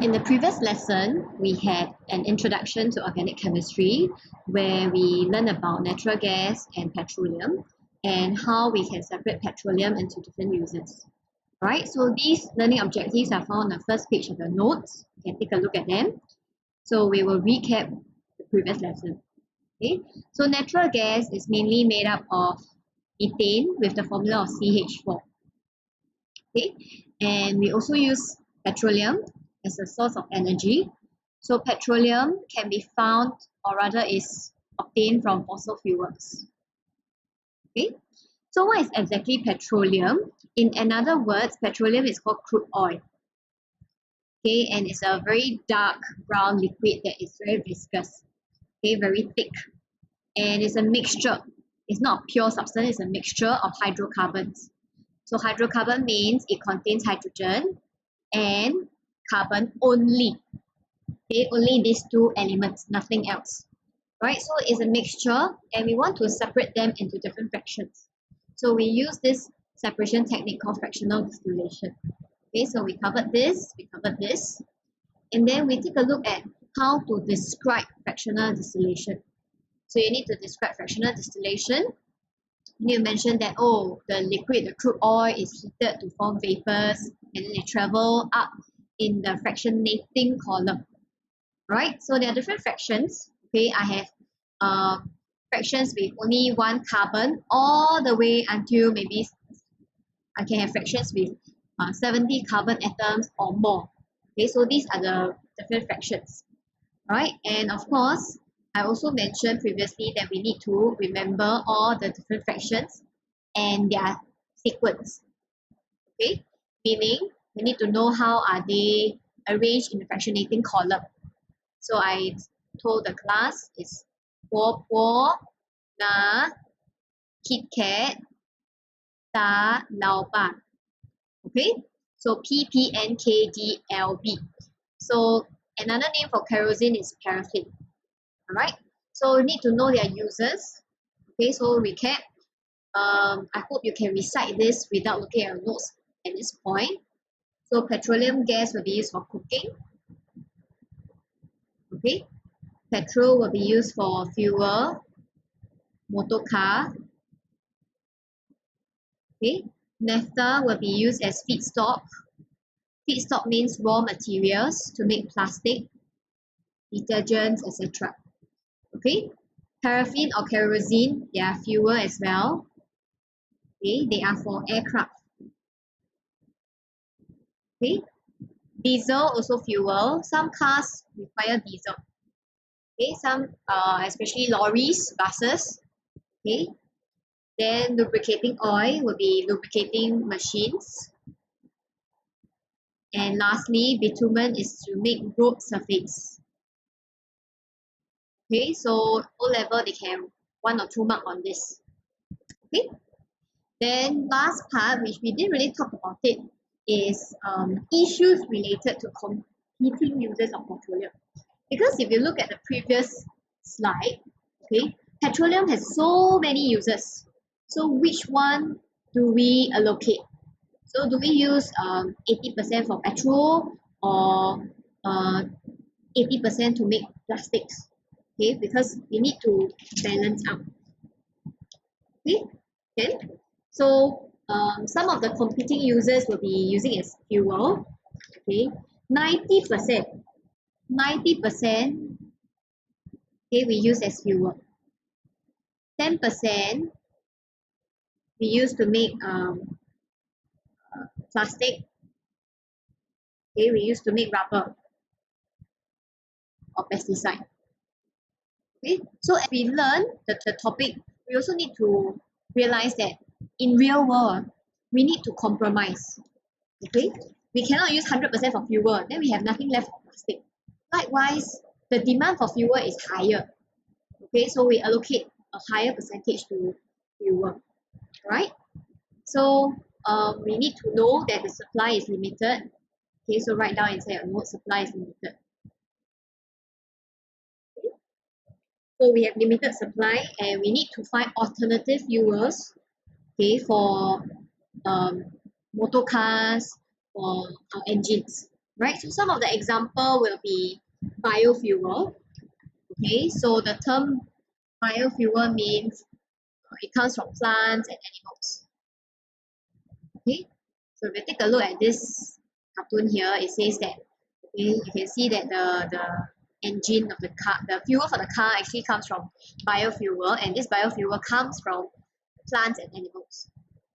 in the previous lesson, we had an introduction to organic chemistry where we learned about natural gas and petroleum and how we can separate petroleum into different uses. Alright, so these learning objectives are found on the first page of your notes. You can take a look at them. So we will recap the previous lesson. Okay, so natural gas is mainly made up of methane with the formula of CH4. Okay, and we also use petroleum as a source of energy. So petroleum can be found, or rather is obtained from fossil fuels. Okay, so what is exactly petroleum? In other words, petroleum is called crude oil. Okay, and it's a very dark brown liquid that is very viscous. Okay, very thick, and it's a mixture. It's not a pure substance, it's a mixture of hydrocarbons. So hydrocarbon means it contains hydrogen and carbon only. Okay, only these two elements, nothing else. Right, so it's a mixture and we want to separate them into different fractions. So we use this separation technique called fractional distillation. Okay, so we covered this, and then we take a look at how to describe fractional distillation. So you need to describe fractional distillation. You need to mention that, oh, the liquid, the crude oil is heated to form vapors and then they travel up in the fractionating column. Right, so there are different fractions. Okay, I have fractions with only one carbon all the way until maybe I can have fractions with 70 carbon atoms or more. Okay, so these are the different fractions. Right, and of course, I also mentioned previously that we need to remember all the different fractions and their sequence. Okay, meaning we need to know how are they arranged in the fractionating column. So I told the class is 婆婆 na Kit Kat ta Lao Ban. Okay, so PPNKDLB. So another name for kerosene is paraffin. Alright, so you need to know their uses. Okay, so recap. I hope you can recite this without looking at your notes at this point. So petroleum gas will be used for cooking. Okay, petrol will be used for fuel, motor car. Okay, naphtha will be used as feedstock. Feedstock means raw materials to make plastic, detergents, etc. Okay, paraffin or kerosene, they are fuel as well. Okay, they are for aircraft. Okay, diesel also fuel. Some cars require diesel. Okay, some especially lorries, buses. Okay, then lubricating oil will be lubricating machines. And lastly, bitumen is to make road surface. Okay, so O level they can have 1 or 2 mark on this. Okay, then last part, which we didn't really talk about it, is issues related to competing uses of petroleum. Because if you look at the previous slide, okay, petroleum has so many uses. So which one do we allocate? So do we use 80% for petrol or 80% to make plastics? Okay, because we need to balance out. Okay, then so some of the competing users will be using as fuel. Okay, 90%, okay, we use as fuel. 10% we use to make plastic. Okay, we used to make rubber or pesticide. Okay, so as we learn the topic, we also need to realize that in real world, we need to compromise. Okay, we cannot use 100% for fuel, then we have nothing left for plastic. Likewise, the demand for fuel is higher. Okay, so we allocate a higher percentage to fuel. Right? So we need to know that the supply is limited. Okay, so write down inside your note, supply is limited. Okay. So we have limited supply and we need to find alternative fuels, okay, for motor cars, for engines. right? So some of the example will be biofuel. Okay, so the term biofuel means it comes from plants and animals. Okay, so if we take a look at this cartoon here, it says that okay, you can see that the engine of the car, the fuel for the car actually comes from biofuel, and this biofuel comes from plants and animals.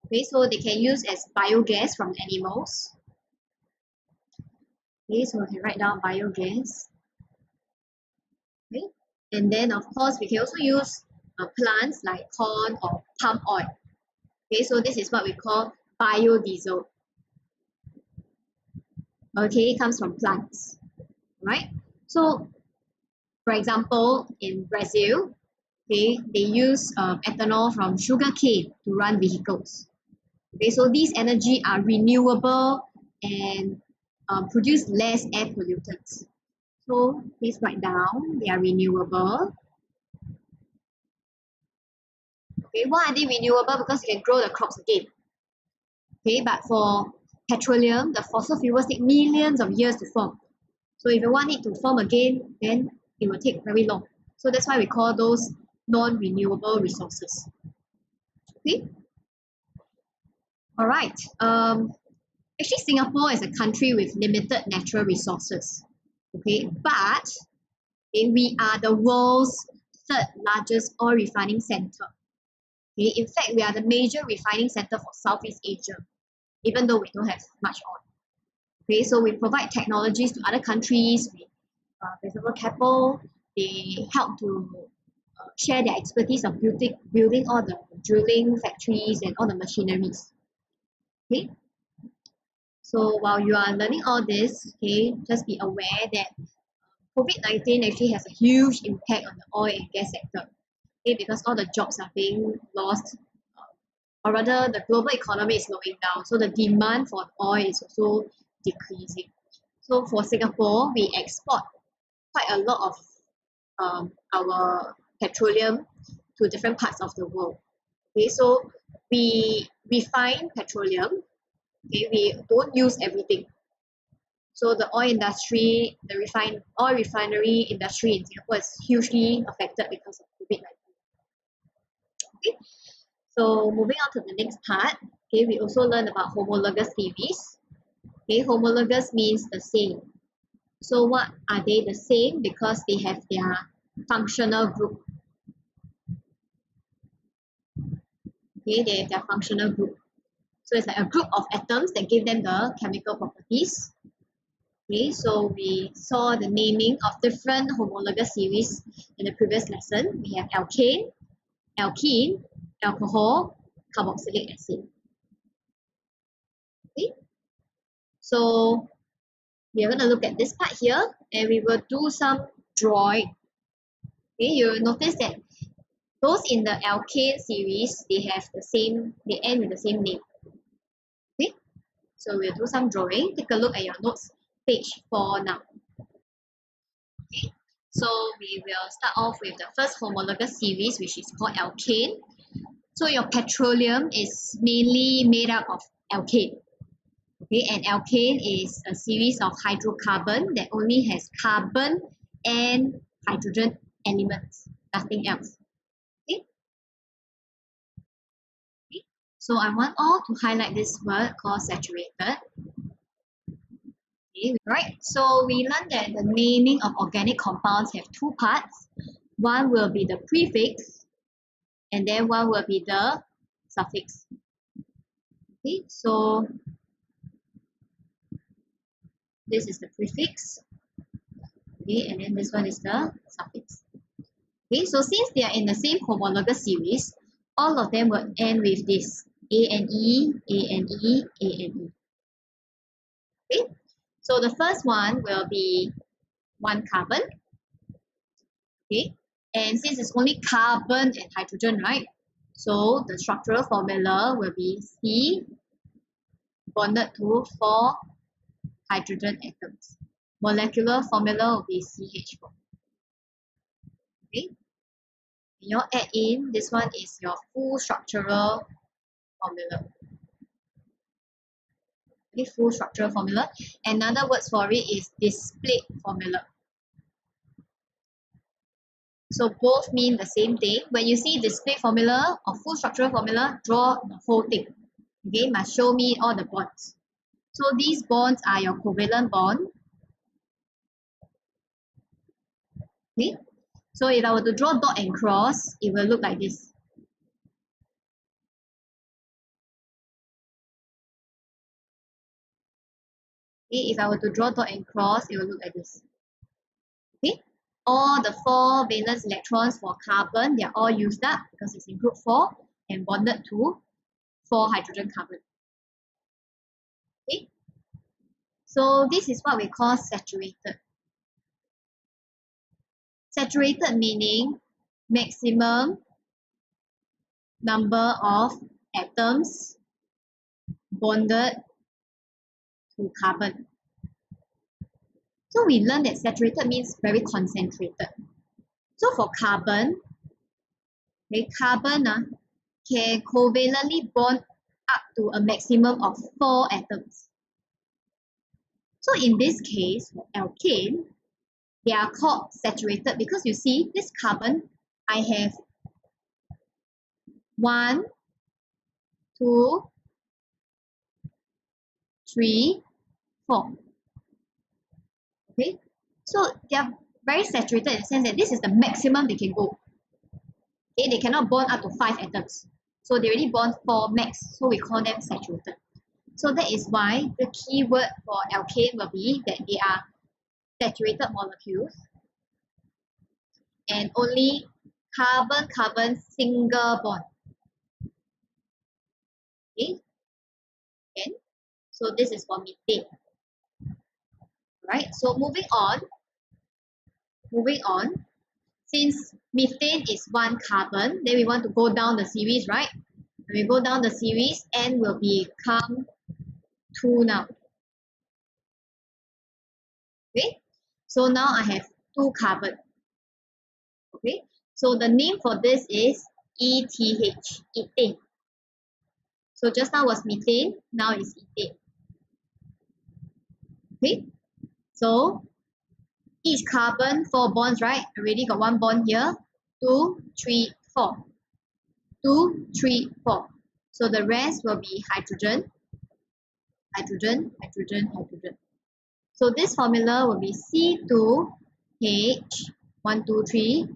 Okay, so they can use as biogas from animals. Okay, so we can write down biogas. Okay, and then of course we can also use plants like corn or palm oil. Okay, so this is what we call biodiesel. Okay, it comes from plants, right? So, for example, in Brazil, okay, they use ethanol from sugar cane to run vehicles. Okay, so these energy are renewable and produce less air pollutants. So please write down they are renewable. Okay, why are they renewable? Because you can grow the crops again. Okay, but for petroleum, the fossil fuels take millions of years to form. So if you want it to form again, then it will take very long. So that's why we call those non-renewable resources. Okay. All right. Actually, Singapore is a country with limited natural resources. Okay, but okay, we are the world's third largest oil refining center. Okay, in fact, we are the major refining center for Southeast Asia, even though we don't have much oil. Okay, so we provide technologies to other countries. For example, Keppel, they help to share their expertise of building all the drilling factories and all the machineries. Okay, so while you are learning all this, okay, just be aware that COVID-19 actually has a huge impact on the oil and gas sector. Okay, because all the jobs are being lost, or rather, the global economy is slowing down, so the demand for oil is also decreasing. So for Singapore, we export quite a lot of our petroleum to different parts of the world. Okay, so we refine petroleum. Okay, we don't use everything. So the oil industry, the oil refinery industry in Singapore is hugely affected because of COVID-19. Okay, so moving on to the next part. Okay, we also learn about homologous series. Okay, homologous means the same. So what are they the same? Because they have their functional group. Okay, they have their functional group. So it's like a group of atoms that give them the chemical properties. Okay, so we saw the naming of different homologous series in the previous lesson. We have alkane, alkene, alcohol, carboxylic acid. Okay, so we are going to look at this part here and we will do some drawing. Okay, you will notice that those in the alkane series, they end with the same name. Okay, so we'll do some drawing. Take a look at your notes, page 4 now. Okay, so we will start off with the first homologous series, which is called alkane. So your petroleum is mainly made up of alkane. Okay, and alkane is a series of hydrocarbon that only has carbon and hydrogen elements, nothing else. Okay, okay. So I want all to highlight this word called saturated. Okay, right. So we learned that the naming of organic compounds have two parts. One will be the prefix, and then one will be the suffix. Okay, so this is the prefix. Okay, and then this one is the suffix. Okay, so since they are in the same homologous series, all of them will end with this ANE, ANE, ANE. Okay, so the first one will be one carbon. Okay, and since it's only carbon and hydrogen, right? So the structural formula will be C bonded to 4 hydrogen atoms. Molecular formula will be CH4. Okay, you add in, this one is your full structural formula. Okay, full structural formula. Another word for it is displayed formula. So both mean the same thing. When you see display formula or full structural formula, draw the whole thing. Okay, must show me all the bonds. So these bonds are your covalent bond. Okay, so if I were to draw dot and cross, it will look like this. Okay, if I were to draw dot and cross, it will look like this. Okay, all the 4 valence electrons for carbon, they are all used up because it's in group 4 and bonded to 4 hydrogen carbon. Okay, so this is what we call saturated. Saturated meaning maximum number of atoms bonded to carbon. So we learned that saturated means very concentrated. So for carbon, carbon can covalently bond up to a maximum of 4 atoms. So in this case, for alkane, they are called saturated because you see this carbon, I have 1, 2, 3, 4. Okay, so they are very saturated in the sense that this is the maximum they can go. Okay, they cannot bond up to 5 atoms. So they already bond 4 max, so we call them saturated. So that is why the key word for alkane will be that they are saturated molecules and only carbon-carbon single bond. Okay, and so this is for methane. Right, so moving on. Since methane is 1 carbon, then we want to go down the series, right? When we go down the series, N will become 2 now. Okay, so now I have 2 carbon. Okay, so the name for this is ETH, ethane. So just now was methane, now is ethane. Okay, so each carbon 4 bonds, right? Already got 1 bond here. 2, 3, 4. 2, 3, 4. So the rest will be hydrogen, hydrogen, hydrogen, hydrogen. So this formula will be C2H 1, 2, 3,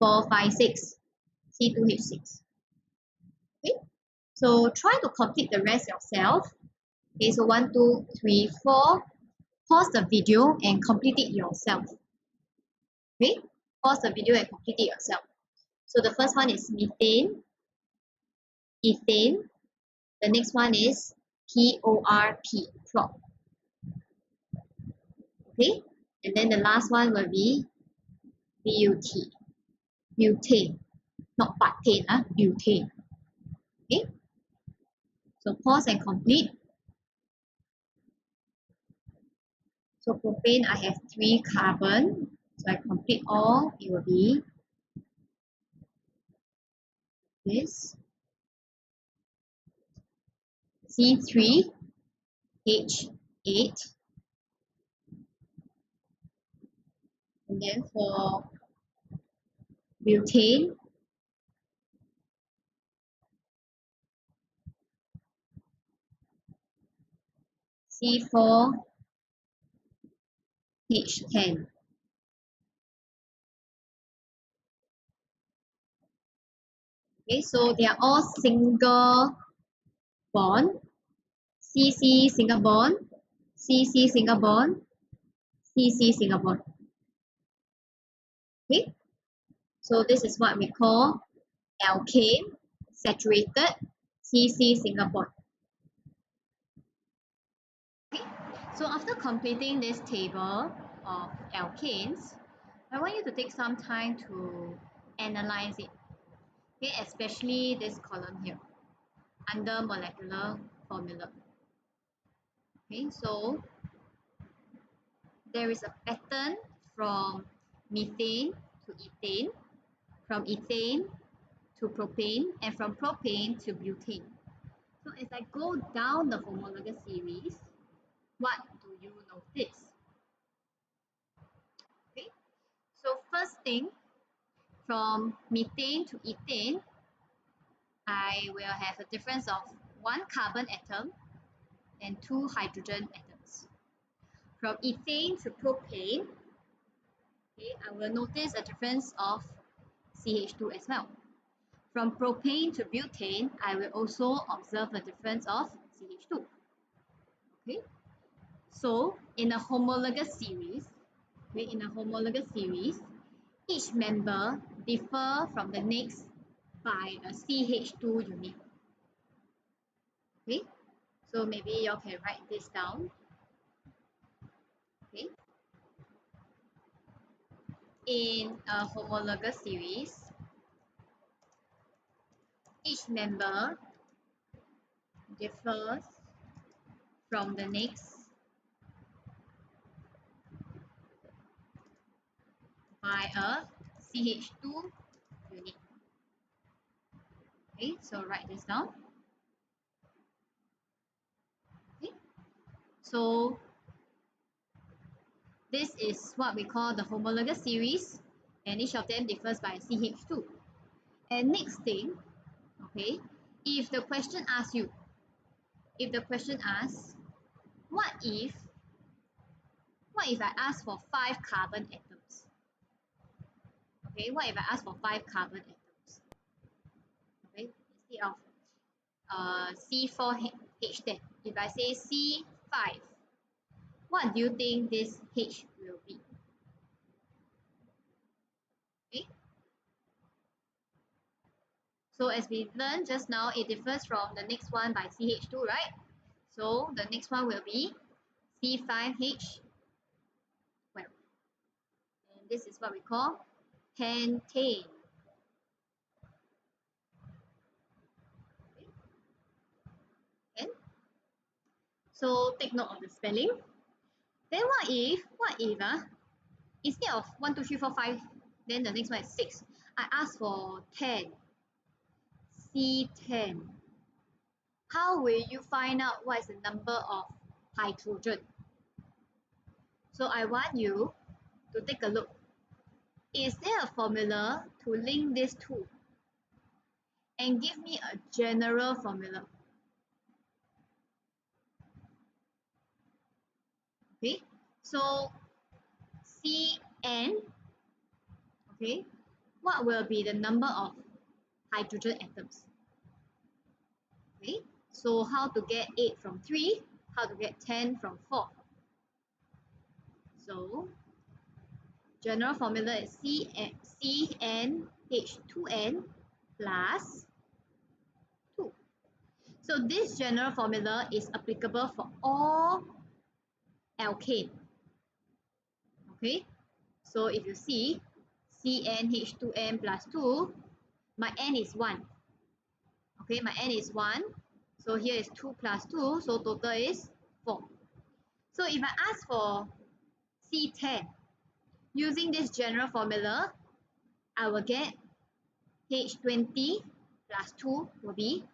4, 5, 6. C2H6. Okay, so try to complete the rest yourself. Okay, so 1, 2, 3, 4. Pause the video and complete it yourself. Okay, pause the video and complete it yourself. So the first one is methane, ethane. The next one is PORP, prop. Okay, and then the last one will be BUT, butane, not butane, butane. Okay, so pause and complete. So propane, I have 3 carbon. So I complete all, it will be this C3H8. And then for butane, C4H10. Okay, so they are all single bond. CC single bond, CC single bond, CC single bond. Okay, so this is what we call alkane, saturated, CC single bond. Okay, so after completing this table of alkanes, I want you to take some time to analyze it. Okay, especially this column here, under molecular formula. Okay, so there is a pattern from methane to ethane, from ethane to propane, and from propane to butane. So as I go down the homologous series, what do you notice? Okay, so first thing, from methane to ethane, I will have a difference of one carbon atom and two hydrogen atoms. From ethane to propane, okay, I will notice a difference of CH2 as well. From propane to butane, I will also observe a difference of CH2. Okay, so in a homologous series, each member differ from the next by a CH2 unit. Okay, so maybe you can write this down. Okay, in a homologous series, each member differs from the next by a CH2 unit. Okay, so write this down. Okay, so this is what we call the homologous series, and each of them differs by CH2. And next thing, okay, if the question asks, what if I ask for 5 carbon atoms? Okay, what if I ask for 5 carbon atoms? Okay, instead of C4H10, if I say C5, what do you think this H will be? Okay, so as we learned just now, it differs from the next one by CH2, right? So the next one will be C5H12. And this is what we call pentane. Okay? So take note of the spelling. Then what if instead of 1, 2, 3, 4, 5, then the next one is 6, I ask for 10, C10. How will you find out what is the number of hydrogen? So I want you to take a look. Is there a formula to link these two? And give me a general formula. Okay, so Cn, okay, what will be the number of hydrogen atoms? Okay, so how to get 8 from 3? How to get 10 from 4? So general formula is CnH2n plus 2. So this general formula is applicable for all alkane. Okay, so if you see CnH2n plus 2, my n is 1. Okay, my n is 1. So here is 2 plus 2, so total is 4. So if I ask for C10, using this general formula, I will get H20 plus 2 will be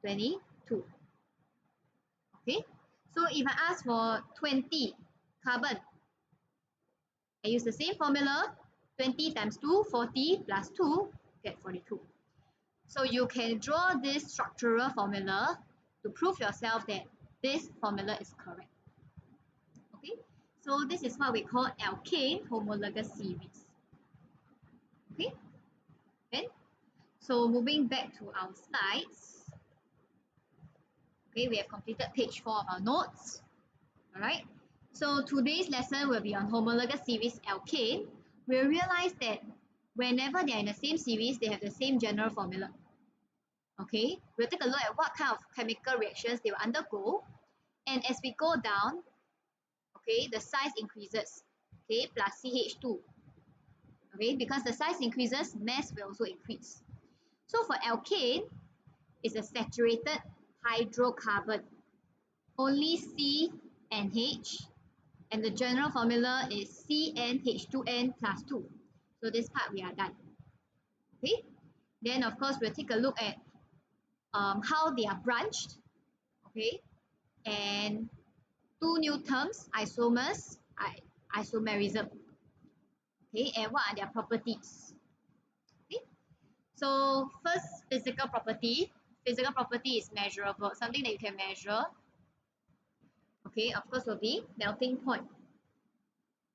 22. Okay, so if I ask for 20 carbon, I use the same formula, 20 times 2, 40 plus 2, get 42. So you can draw this structural formula to prove yourself that this formula is correct. Okay, so this is what we call alkane homologous series. Okay, then so moving back to our slides. Okay, we have completed page 4 of our notes. All right. So today's lesson will be on homologous series alkane. We'll realize that whenever they are in the same series, they have the same general formula. Okay, we'll take a look at what kind of chemical reactions they will undergo. And as we go down, okay, the size increases, okay, plus CH2. Okay, because the size increases, mass will also increase. So for alkane, it's a saturated hydrocarbon. Only C and H, and the general formula is CnH2n plus 2. So this part we are done. Okay, then of course we'll take a look at how they are branched, okay, and two new terms, isomers, isomerism, okay, and what are their properties. Okay, so first, physical property. Physical property is measurable, something that you can measure. Okay, of course, will be melting point.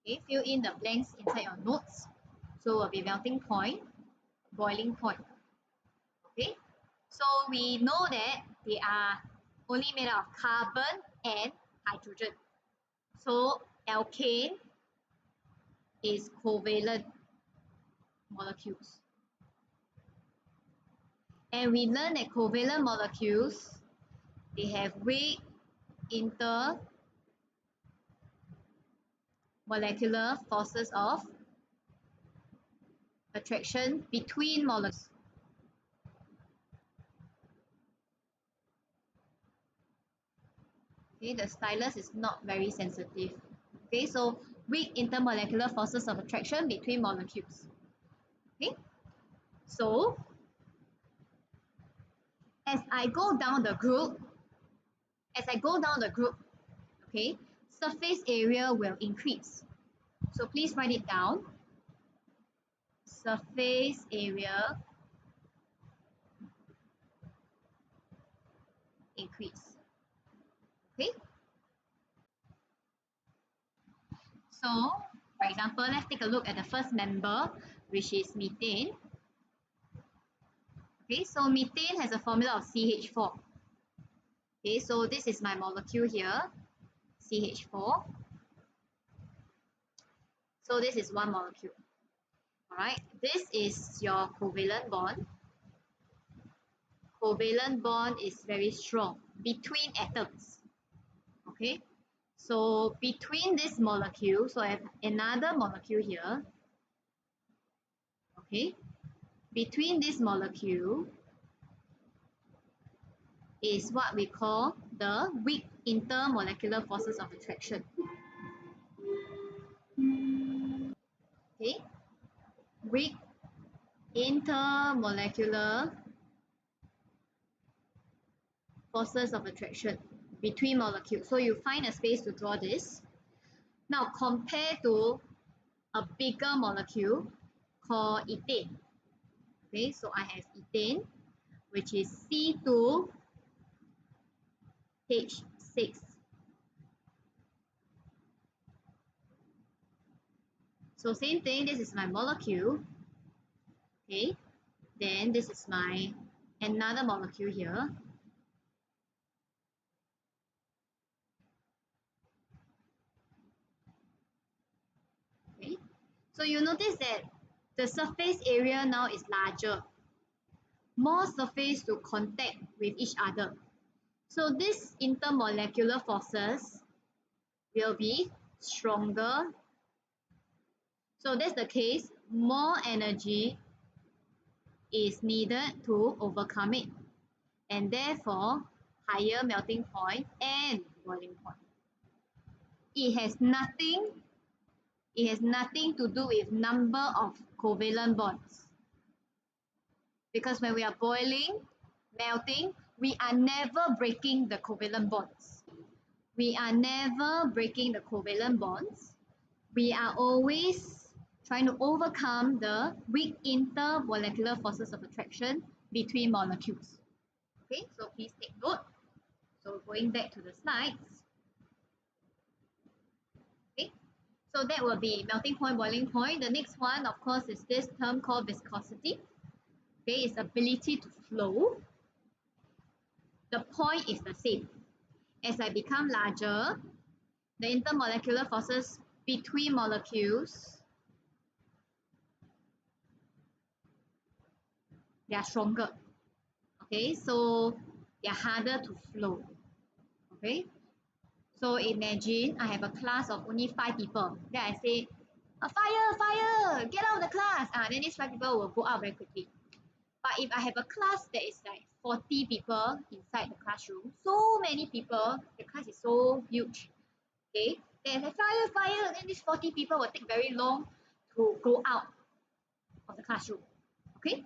Okay, fill in the blanks inside your notes. So will be melting point, boiling point. Okay, so we know that they are only made out of carbon and hydrogen. So alkane is covalent molecules. And we learn that covalent molecules, they have weak intermolecular forces of attraction between molecules. Okay, the stylus is not very sensitive. Okay, so weak intermolecular forces of attraction between molecules. Okay, so as I go down the group, okay, surface area will increase. So please write it down. Surface area increase. Okay, so for example, let's take a look at the first member, which is methane. Okay, so methane has a formula of CH4. Okay, so this is my molecule here, CH4. So this is one molecule. All right, this is your covalent bond. Covalent bond is very strong between atoms. Okay, so between this molecule, so I have another molecule here. Okay, between this molecule is what we call the weak intermolecular forces of attraction. Okay, weak intermolecular forces of attraction between molecules. So you find a space to draw this. Now compare to a bigger molecule called ethane. Okay, so I have ethane, which is C2H6. So same thing, this is my molecule. Okay, then this is my another molecule here. Okay, so you notice that the surface area now is larger, more surface to contact with each other. So these intermolecular forces will be stronger. So that's the case, more energy is needed to overcome it, and therefore higher melting point and boiling point. It has nothing to do with number of covalent bonds, because when we are boiling, melting, we are never breaking the covalent bonds. We are never breaking the covalent bonds. We are always trying to overcome the weak intermolecular forces of attraction between molecules. Okay, so please take note. So going back to the slides. Okay, so that will be melting point, boiling point. The next one, of course, is this term called viscosity. Okay, its ability to flow. The point is the same. As I become larger, the intermolecular forces between molecules, they are stronger. Okay, so they are harder to flow. Okay, so imagine I have a class of only 5 people. Then I say, fire, get out of the class. Then these 5 people will go out very quickly. But if I have a class that is like 40 people inside the classroom, so many people, the class is so huge. Okay, then I say fire, then these 40 people will take very long to go out of the classroom. Okay.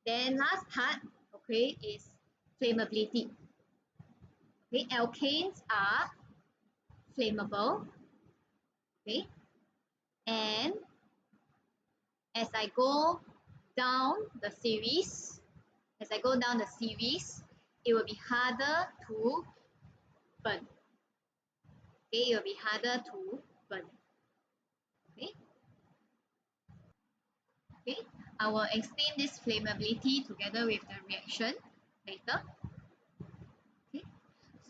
Then last part, okay, is flammability. Okay, alkanes are flammable. Okay, and as I go down the series, it will be harder to burn. Okay, it will be harder to burn. Okay, okay. I will explain this flammability together with the reaction later. Okay,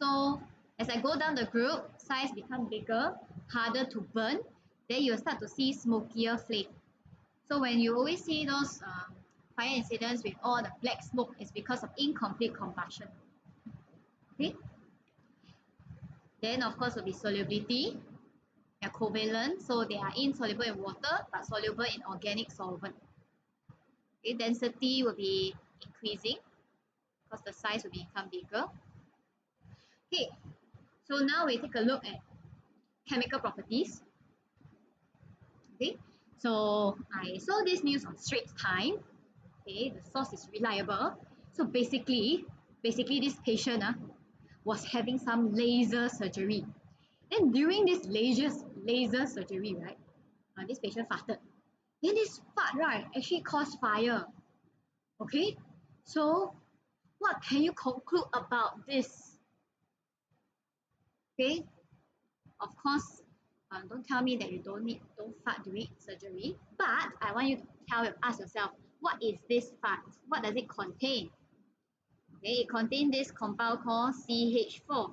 so as I go down the group, size become bigger, harder to burn. Then you will start to see smokier flame. So when you always see those fire incidents with all the black smoke, it's because of incomplete combustion. Okay. Then of course will be solubility. They are covalent, so they are insoluble in water but soluble in organic solvent. Okay. Density will be increasing because the size will become bigger. Okay. So now we take a look at chemical properties. Okay. So I saw this news on Straits Times. Okay, the source is reliable. So basically this patient was having some laser surgery. Then during this laser surgery, right, this patient farted. Then this fart, right, actually caused fire. Okay, so what can you conclude about this? Okay, of course, don't tell me that you don't fart during surgery. But I want you to ask yourself, what is this fart? What does it contain? Okay, it contains this compound called CH4.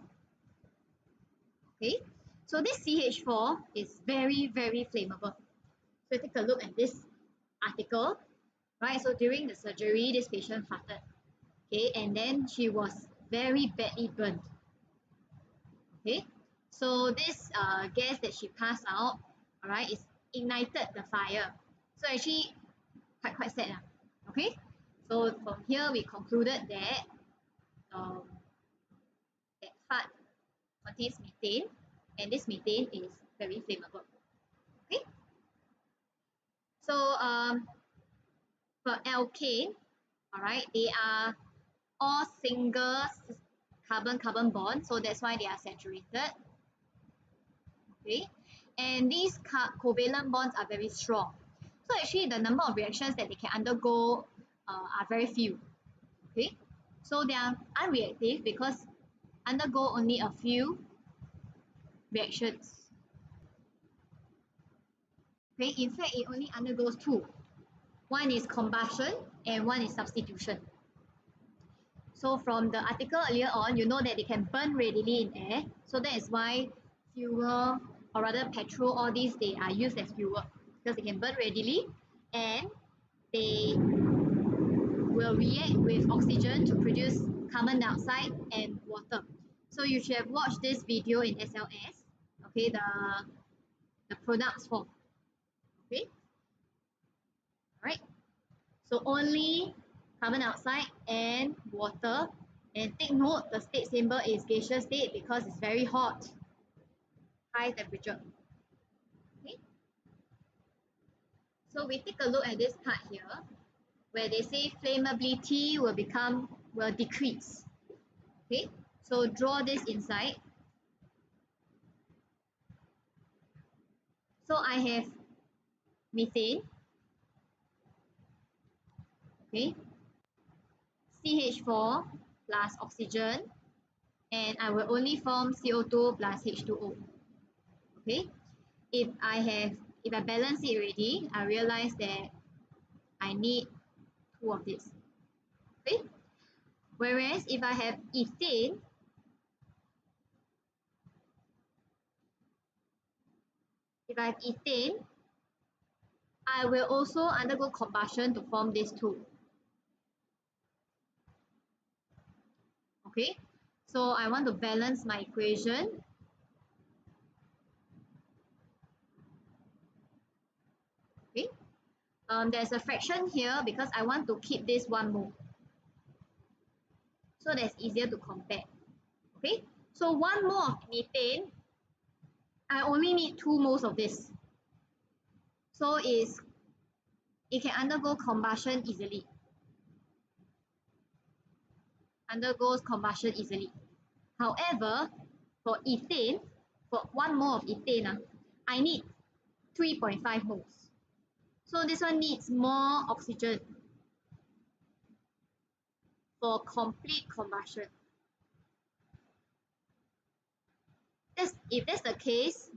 Okay, so this CH4 is very, very flammable. So take a look at this article, right? So during the surgery, this patient farted, okay, and then she was very badly burned. Okay, so this gas that she passed out, all right, is ignited the fire. So actually, quite sad, okay. So from here we concluded that um, that fart contains methane, and this methane is very flammable. Okay, so for alkane, all right, they are all single carbon bond, so that's why they are saturated. Okay, and these covalent bonds are very strong. So actually, the number of reactions that they can undergo are very few. Okay, so they are unreactive because undergo only a few reactions. Okay, in fact, it only undergoes two. One is combustion and one is substitution. So from the article earlier on, you know that they can burn readily in air. So that is why fuel, or rather petrol, all these, they are used as fuel because they can burn readily and they will react with oxygen to produce carbon dioxide and water. So you should have watched this video in SLS, okay, the products form. Okay, all right. So only carbon dioxide and water. And take note, the state symbol is gaseous state because it's very hot, high temperature. Okay. So we take a look at this part here, where they say flammability will decrease. Okay. So draw this inside. So I have methane. Okay. CH4 plus oxygen, and I will only form CO2 plus H2O. Okay, if I balance it already, I realize that I need two of this. Okay, whereas if I have ethane, I will also undergo combustion to form these two. Okay, so I want to balance my equation. Okay, there's a fraction here because I want to keep this 1 mole. So that's easier to compare. Okay, so 1 mole of methane, I only need 2 moles of this. So it can undergo combustion easily. undergoes combustion easily. However, for ethane, for 1 mole of ethane, I need 3.5 moles. So this one needs more oxygen for complete combustion. If that's the case,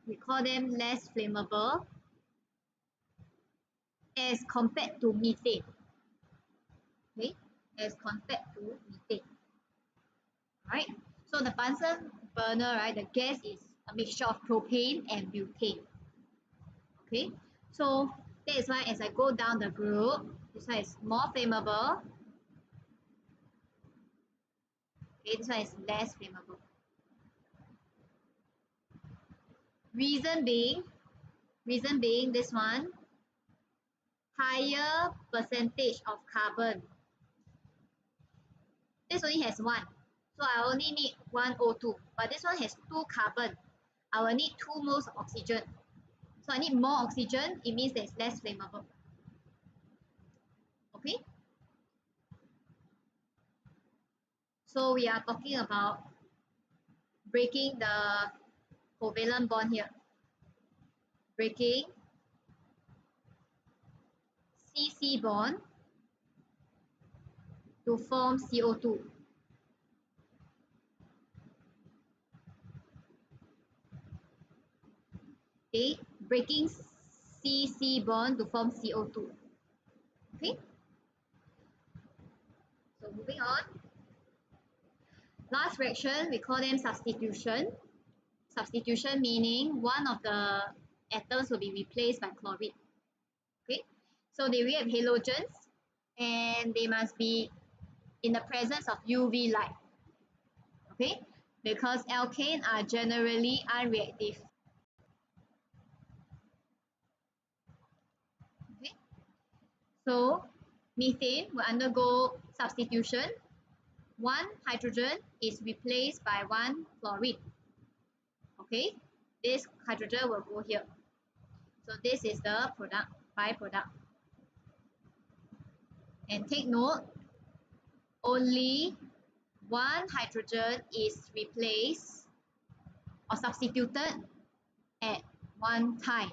we call them less flammable as compared to methane. Okay, as compared to methane. Right? So the Bunsen burner, right, the gas is a mixture of propane and butane. Okay, so that is why as I go down the group, this one is more flammable. Okay, this one is less flammable. Reason being this one, higher percentage of carbon. This only has 1. So I only need 1 O2. But this one has 2 carbon. I will need 2 moles of oxygen. So I need more oxygen. It means that it's less flammable. Okay? So we are talking about breaking the covalent bond here. Breaking CC bond to form CO2. Okay, breaking CC bond to form CO2. Okay, so moving on. Last reaction, we call them substitution. Substitution meaning one of the atoms will be replaced by chlorine. Okay, so they react halogens and they must be in the presence of UV light. Okay, because alkane are generally unreactive. Okay, so methane will undergo substitution. 1 hydrogen is replaced by 1 chlorine. Okay, this hydrogen will go here. So this is the product, byproduct. And take note, only 1 hydrogen is replaced or substituted at 1 time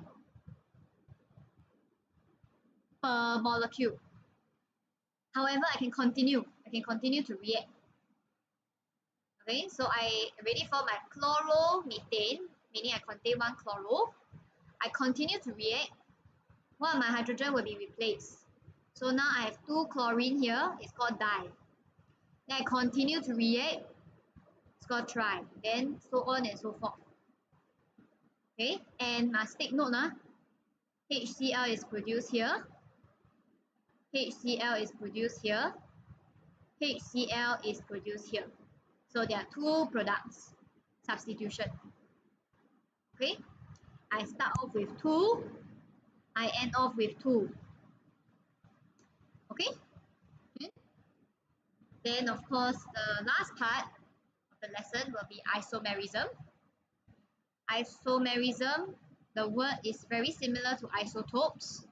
per molecule. However, I can continue to react. Okay, so I already formed my chloromethane, meaning I contain 1 chloro. I continue to react. One of my hydrogen will be replaced. So now I have 2 chlorine here, it's called di. Then I continue to react, it's called tri. Then so on and so forth. Okay, and must take note, HCl is produced here, HCl is produced here, HCl is produced here. So there are 2 products, substitution. Okay, I start off with 2, I end off with 2. Okay, then of course the last part of the lesson will be isomerism. Isomerism, the word is very similar to isotopes.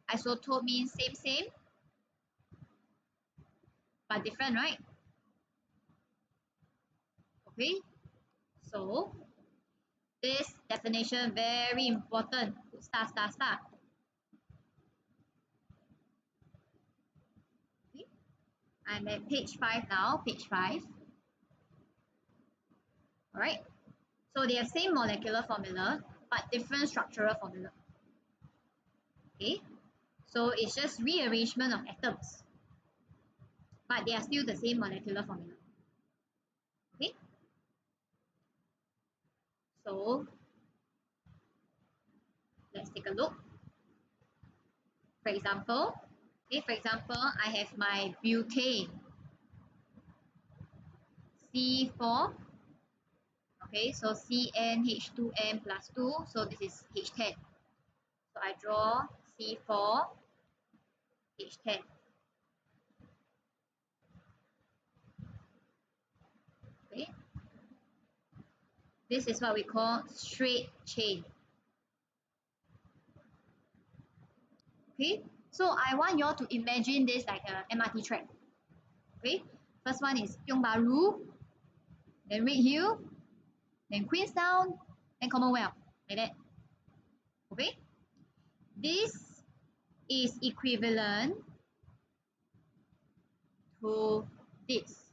Isotope means same, but different, right? Okay, so this definition very important. Start. Okay. I'm at page 5 now, page 5. Alright, so they have same molecular formula, but different structural formula. Okay, so it's just rearrangement of atoms, but they are still the same molecular formula. Okay, so let's take a look. For example, I have my butane C4. Okay, so CnH2n plus 2, so this is H10. So I draw C4 H10. Okay, this is what we call straight chain. Okay, so I want you all to imagine this like a MRT track. Okay, First one is Tiong Bahru, then Redhill, then Queenstown, then Commonwealth, like that. Okay? This is equivalent to this.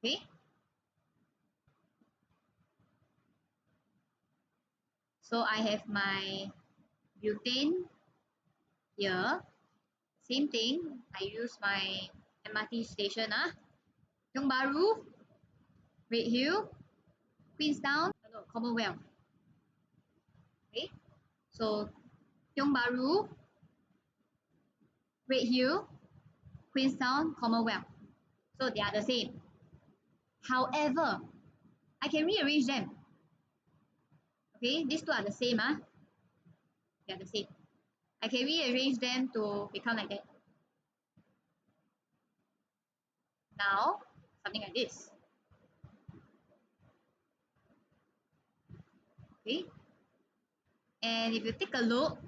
Okay? So I have my butane here. Same thing, I use my MRT station. Tiong Bahru, Redhill, Queenstown, no, Commonwealth. Okay? So Tiong Bahru, Redhill, Queenstown, Commonwealth. So they are the same. However, I can rearrange them. Okay, these two are the same. They are the same. I can rearrange them to become like that. Now, something like this. Okay, and if you take a look,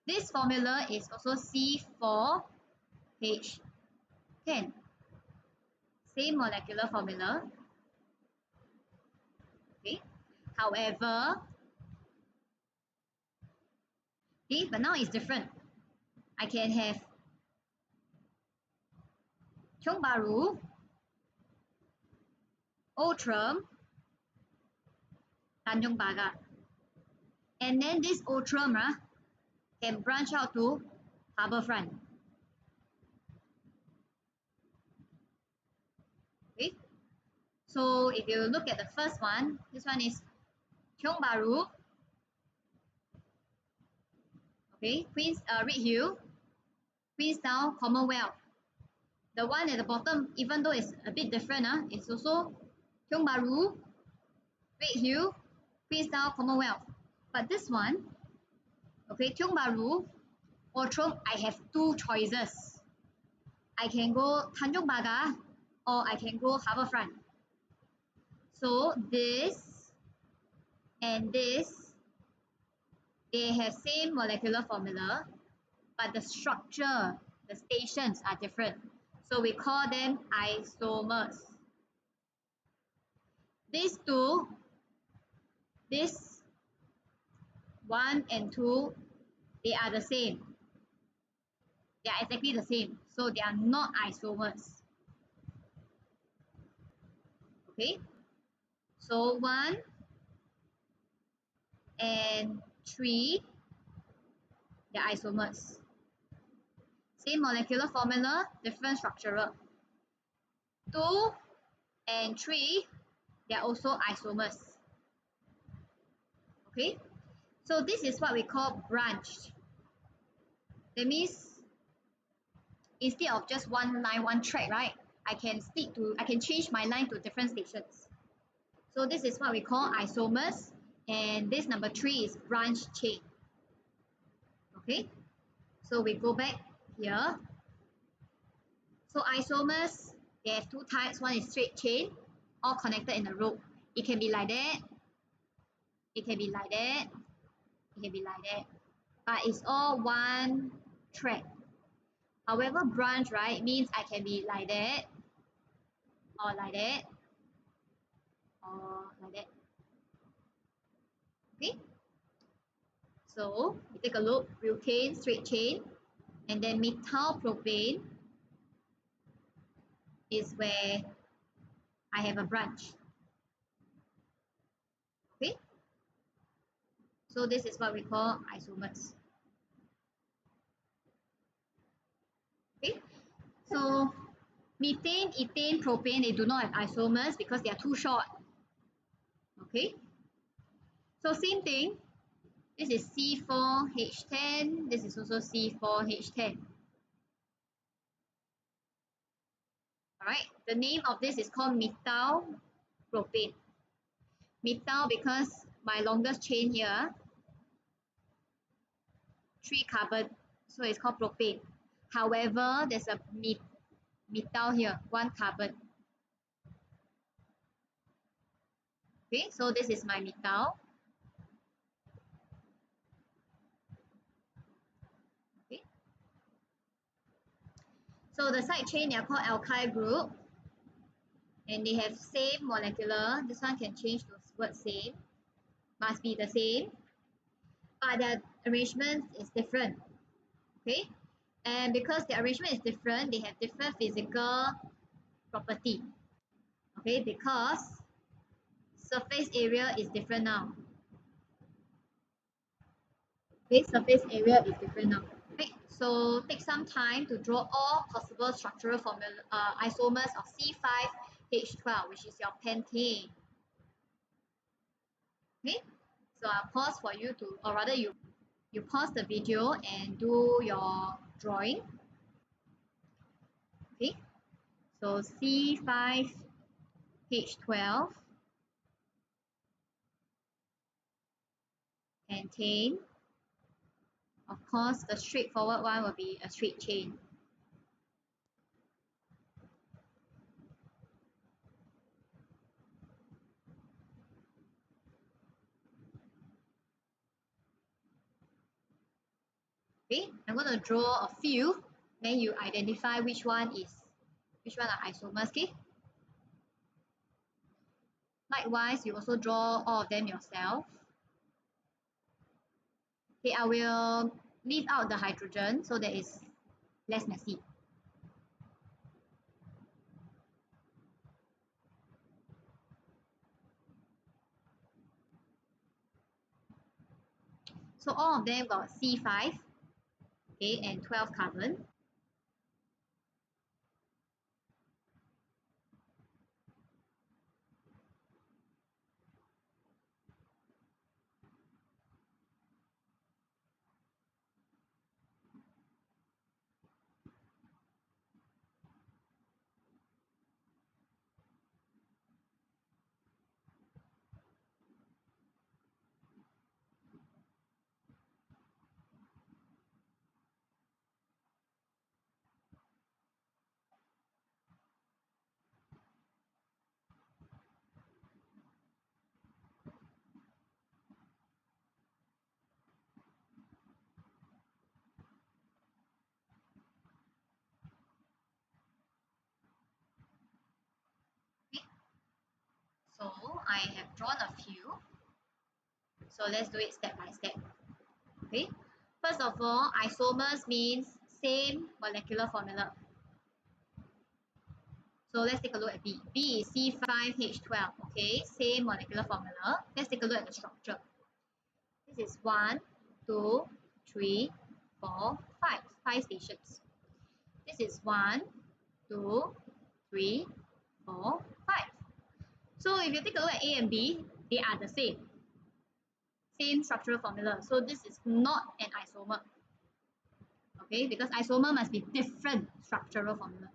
this formula is also C4H10. Same molecular formula. Okay, however, okay, but now it's different. I can have Tiong Bahru, Outram, Tanjung Pagar. And then this Outram can branch out to Harbourfront. Okay, so if you look at the first one, this one is Tiong Bahru, okay, Redhill, Queenstown, Commonwealth. The one at the bottom, even though it's a bit different, it's also Tiong Bahru, Redhill, Queenstown, Commonwealth. But this one, okay, Tiong Bahru, Outram, I have two choices. I can go Tanjung Pagar or I can go Harbourfront. So this and this, they have same molecular formula, but the structure, the stations are different. So we call them isomers. These two, this 1 and 2, they are the same. They are exactly the same. So they are not isomers. Okay? So 1 and 3, they are isomers. Same molecular formula, different structural. 2 and 3, they are also isomers. Okay? So this is what we call branched. That means instead of just one line, one track, right? I can change my line to different stations. So this is what we call isomers, and this number 3 is branch chain. Okay, so we go back here. So isomers, they have two types. One is straight chain, all connected in a rope. It can be like that, it can be like that, it can be like that, but it's all one track. However, branch, right, means I can be like that, or like that, or like that. Okay, so we take a look. Butane, straight chain, and then methyl propane is where I have a branch. Okay, so this is what we call isomers. Okay, so methane, ethane, propane, they do not have isomers because they are too short. Okay, so same thing. This is C4H10. This is also C4H10. Alright, the name of this is called methyl propane. Methyl because my longest chain here, 3 carbon, so it's called propane. However, there's a methyl here, 1 carbon. Okay, so this is my methyl. So the side chain, they are called alkyl group, and they have same molecular. This one can change to word same, must be the same, but their arrangement is different. Okay, and because the arrangement is different, they have different physical property. Okay, because surface area is different now. Okay, surface area is different now. Okay, so take some time to draw all possible structural formula isomers of C5H12, which is your pentane. Okay, so I'll pause for you to, or rather you pause the video and do your drawing. Okay, so C5H12 pentane. Of course, the straightforward one will be a straight chain. Okay, I'm going to draw a few, then you identify which one are isomers. Okay, likewise, you also draw all of them yourself. Okay, I will leave out the hydrogen so that it's less messy. So all of them got C5, okay, and 12 carbon. Okay, so I have drawn a few. So let's do it step by step. Okay, first of all, isomers means same molecular formula. So let's take a look at B. B is C5H12. Okay, same molecular formula. Let's take a look at the structure. This is 1, 2, 3, 4, 5. 5 stations. This is 1, 2, 3, 4, 5. So if you take a look at A and B, they are the same. Same structural formula. So this is not an isomer. Okay, because isomer must be different structural formula.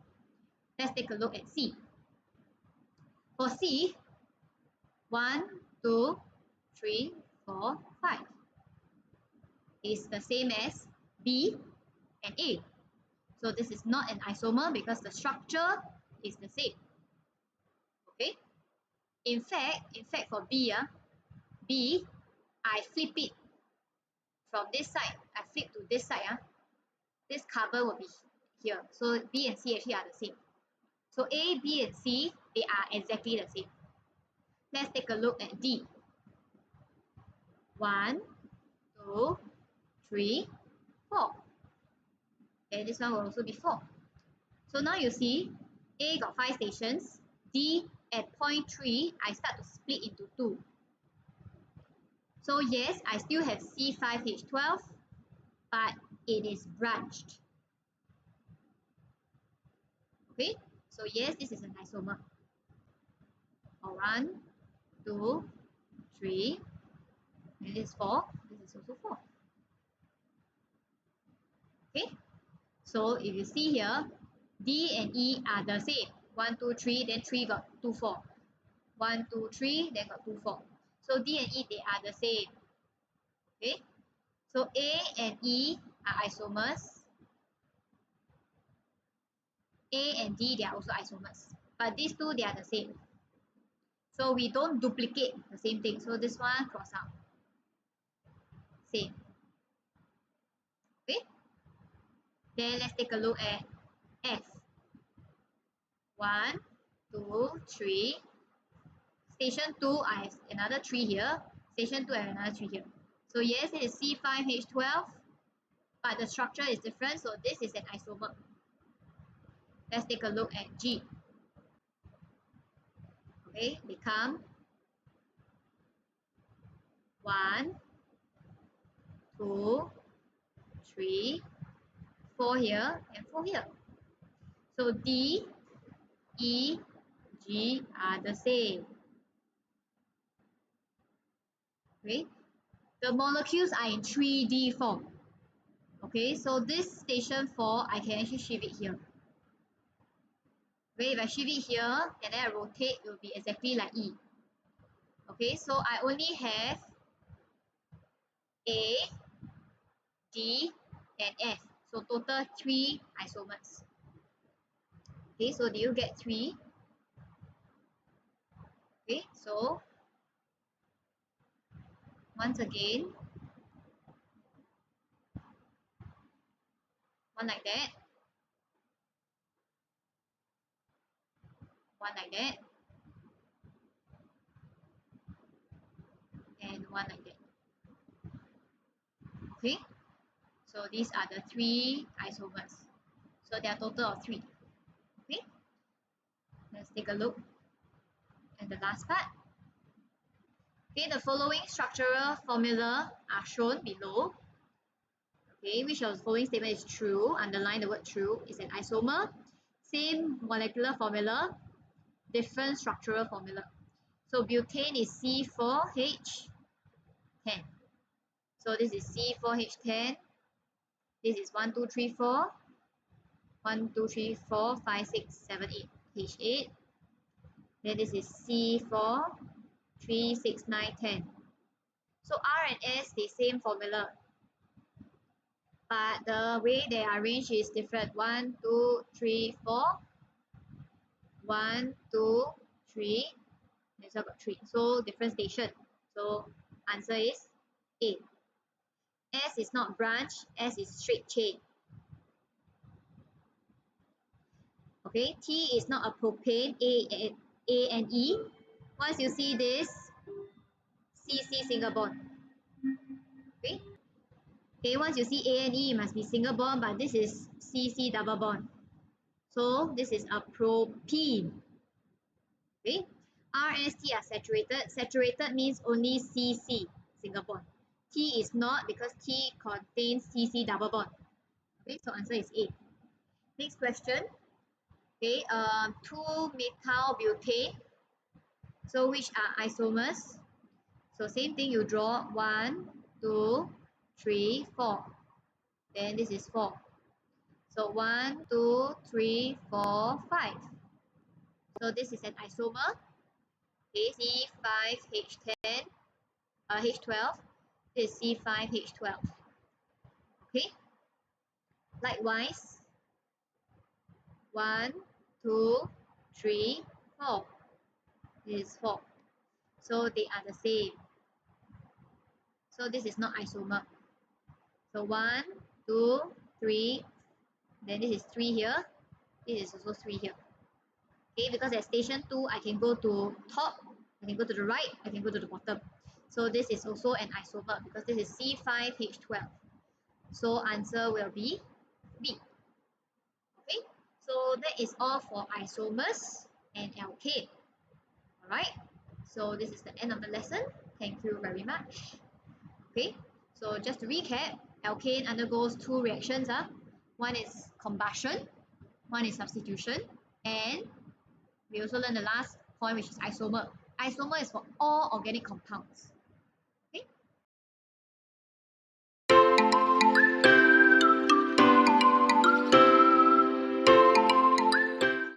Let's take a look at C. For C, 1, 2, 3, 4, 5 is the same as B and A. So this is not an isomer because the structure is the same. Okay. In fact for B, B, I flip it from this side. I flip to this side. This carbon will be here. So B and C actually are the same. So A, B, and C, they are exactly the same. Let's take a look at D. 1, 2, 3, 4. Then this one will also be 4. So now you see A got 5 stations. D at point 3, I start to split into 2. So yes, I still have C5H12, but it is branched. Okay, so yes, this is an isomer. 1, 2, 3, and this is 4. This is also 4. Okay, so if you see here, D and E are the same. 1, 2, 3, then 3 got 2, 4. 1, 2, 3, then got 2, 4. So D and E, they are the same. Okay, so A and E are isomers. A and D, they are also isomers. But these two, they are the same. So we don't duplicate the same thing. So this one cross out. Same. Okay. Then let's take a look at F. 1, 2, 3. Station 2, I have another 3 here. Station 2, I have another 3 here. So yes, it is C5H12, but the structure is different, so this is an isomer. Let's take a look at G. Okay, become 1, 2, 3, 4 here, and 4 here. So D, E, G are the same. Okay, the molecules are in 3D form. Okay, so this station 4, I can actually shift it here. Okay, if I shift it here and then I rotate, it will be exactly like E. Okay, so I only have A, D, and F. So total 3 isomers. Okay, so do you get 3? Okay, so once again, one like that, one like that, and one like that. Okay, so these are the 3 isomers. So there are total of 3. Okay, let's take a look at the last part. Okay, the following structural formula are shown below. Okay, which of the following statement is true? Underline the word true. Is an isomer. Same molecular formula, different structural formula. So butane is C4H10. So this is C4H10. This is 1, 2, 3, 4. 1, 2, 3, 4, 5, 6, 7, 8. H8. Then this is C4, 3, 6, 9, 10. So R and S, the same formula. But the way they are arranged is different. 1, 2, 3, 4. 1, 2, 3. There's about 3. So different station. So answer is A. S is not branch. S is straight chain. Okay. T is not a propane. A and E. Once you see this, CC single bond. Okay. Okay. Once you see A and E, it must be single bond, but this is CC double bond. So this is a propene. Okay. R and T are saturated. Saturated means only CC single bond. T is not because T contains CC double bond. Okay, so answer is A. Next question. Okay, 2-methyl butane. So which are isomers? So same thing, you draw 1, 2, 3, 4. Then this is 4. So 1, 2, 3, 4, 5. So this is an isomer. Okay, C5H10, H12. This is C5H12. Okay. Likewise, 1, 2, 3, 4. This is 4. So they are the same. So this is not isomer. So 1, 2, 3. Then this is 3 here. This is also 3 here. Okay, because at station 2, I can go to top, I can go to the right, I can go to the bottom. So this is also an isomer because this is C5H12. So answer will be B. Okay, so that is all for isomers and alkane. Alright, so this is the end of the lesson. Thank you very much. Okay, so just to recap, alkane undergoes 2 reactions. One is combustion, one is substitution, and we also learned the last point, which is isomer. Isomer is for all organic compounds.